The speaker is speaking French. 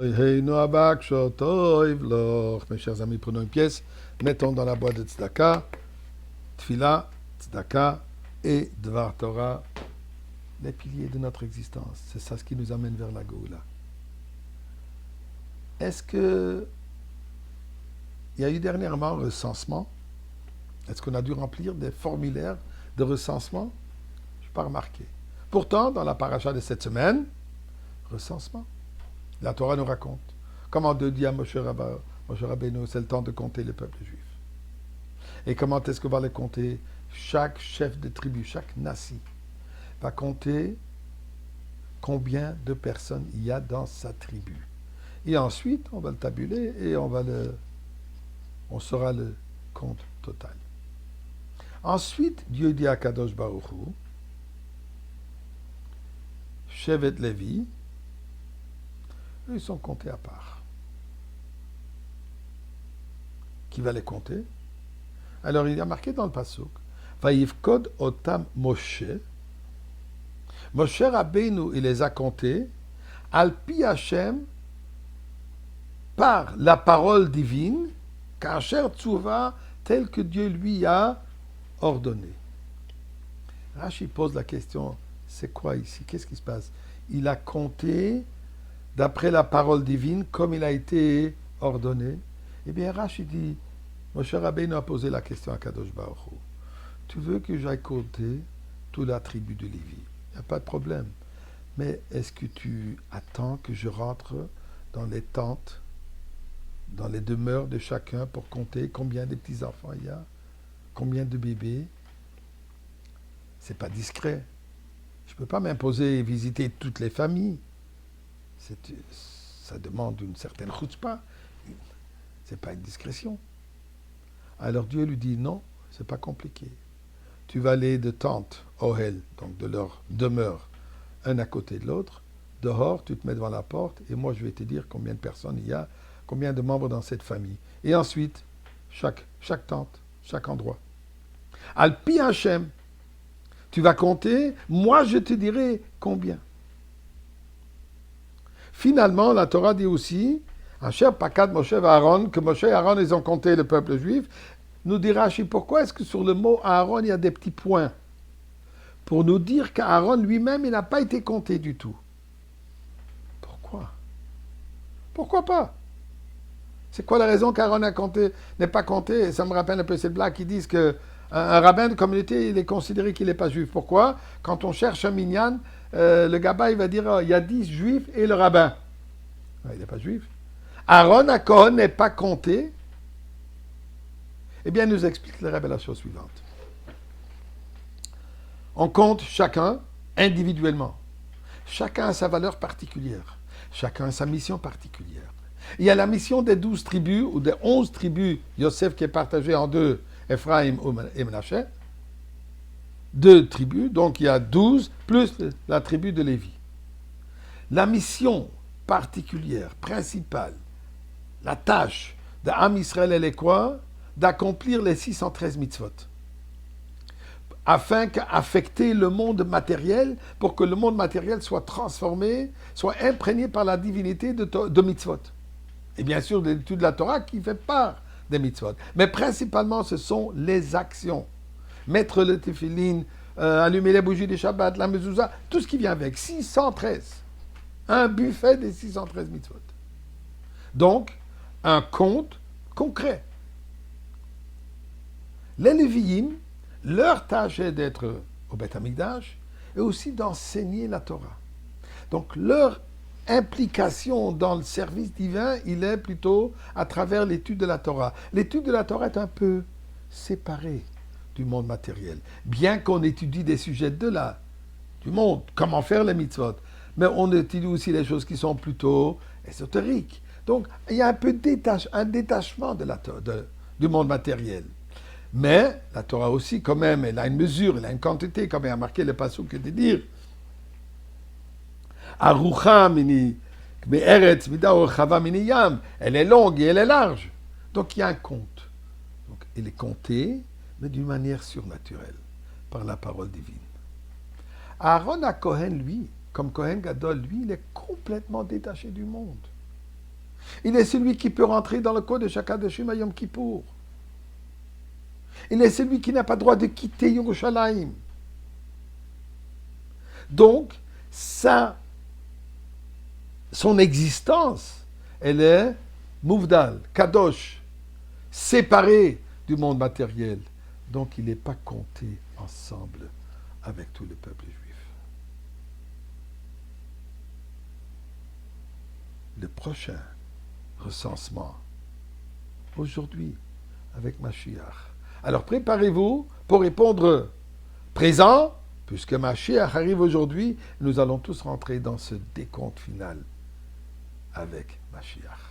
Mes chers amis, prenons une pièce, mettons dans la boîte de tzedaka, tfila, tzedaka et dvar Torah, les piliers de notre existence. C'est ça ce qui nous amène vers la Géoula. Est-ce que il y a eu dernièrement un recensement? Est-ce qu'on a dû remplir des formulaires de recensement? Je n'ai pas remarqué. Pourtant, dans la paracha de cette semaine, recensement. La Torah nous raconte. Comment Dieu dit à Moshe Rabbeinu, c'est le temps de compter le peuple juif. Et comment est-ce qu'on va les compter? Chaque chef de tribu, chaque nasi, va compter combien de personnes il y a dans sa tribu. Et ensuite, on va le tabuler et on saura le compte total. Ensuite, Dieu dit à Kadosh Baruch Hu, Shevet Levi, ils sont comptés à part. Qui va les compter? Alors il y a marqué dans le pasuk, Vayivkod otam Moshe. Moshe Rabbeinu, il les a comptés, al pi Hashem, par la parole divine, kasher tzuva, tel que Dieu lui a ordonné. Rashi pose la question, c'est quoi ici? Qu'est-ce qui se passe? Il a compté d'après la parole divine, comme il a été ordonné. Eh bien, Rashi dit, Moshe Rabbeinu a posé la question à Kadosh Baruch Hu. Tu veux que j'aille compter toute la tribu de Lévi? Il n'y a pas de problème. Mais est-ce que tu attends que je rentre dans les tentes, dans les demeures de chacun pour compter combien de petits-enfants il y a, combien de bébés? C'est pas discret. Je ne peux pas m'imposer et visiter toutes les familles. Ça demande une certaine chutzpah. C'est pas une discrétion. Alors Dieu lui dit non, c'est pas compliqué. Tu vas aller de tente, Ohel, donc de leur demeure, un à côté de l'autre. Dehors, tu te mets devant la porte et moi je vais te dire combien de personnes il y a, combien de membres dans cette famille. Et ensuite, chaque tente, chaque endroit. Al-Pi Hashem, tu vas compter, moi je te dirai combien. Finalement, la Torah dit aussi, Asher Pakad Moshe et Aaron, que Moshe et Aaron, ils ont compté le peuple juif. Nous dit Rashi, pourquoi est-ce que sur le mot Aaron, il y a des petits points? Pour nous dire qu'Aaron lui-même, il n'a pas été compté du tout. Pourquoi? Pourquoi pas? C'est quoi la raison qu'Aaron n'est pas compté? Ça me rappelle un peu ces blagues qui disent qu'un rabbin de communauté, il est considéré qu'il n'est pas juif. Pourquoi? Quand on cherche un minyan, le gaba, il va dire, il y a 10 juifs et le rabbin. Il n'est pas juif. Aaron à Cohen n'est pas compté. Eh bien, il nous explique le Rebbe la chose suivante. On compte chacun individuellement. Chacun a sa valeur particulière. Chacun a sa mission particulière. Il y a la mission des 12 tribus, ou des 11 tribus, Yosef qui est partagé en deux, Ephraim et Menaché. 2 tribus, donc il y a 12, plus la tribu de Lévi. La mission particulière, principale, la tâche d'Am Israël, elle est quoi? D'accomplir les 613 mitzvot. Afin qu'affecter le monde matériel, pour que le monde matériel soit transformé, soit imprégné par la divinité de mitzvot. Et bien sûr, l'étude de la Torah qui fait part des mitzvot. Mais principalement, ce sont les actions. Mettre le téphilin, allumer les bougies des Shabbat, la mezouza, tout ce qui vient avec. 613. Un buffet des 613 mitzvot. Donc, un compte concret. Les Lévi'im, leur tâche est d'être au Beth Amikdash et aussi d'enseigner la Torah. Donc, leur implication dans le service divin, il est plutôt à travers l'étude de la Torah. L'étude de la Torah est un peu séparée du monde matériel. Bien qu'on étudie des sujets du monde, comment faire les mitzvot, mais on étudie aussi les choses qui sont plutôt ésotériques. Donc, il y a un peu un détachement du monde matériel. Mais la Torah aussi, quand même, elle a une mesure, elle a une quantité, comme il a marqué le pasuk de dire Arucha mini me'eretz mida orchava mini yam. Elle est longue et elle est large. Donc il y a un compte. Donc, elle est comptée, mais d'une manière surnaturelle, par la parole divine. Aaron à Cohen, lui, comme Cohen Gadol, lui, il est complètement détaché du monde. Il est celui qui peut rentrer dans le code de Shakadashim à Yom Kippour. Il est celui qui n'a pas droit de quitter Yerushalayim. Donc, son existence, elle est Mouvdal, Kadosh, séparée du monde matériel. Donc, il n'est pas compté ensemble avec tout le peuple juif. Le prochain recensement, aujourd'hui, avec Mashiach. Alors, préparez-vous pour répondre présent, puisque Mashiach arrive aujourd'hui, nous allons tous rentrer dans ce décompte final avec Mashiach.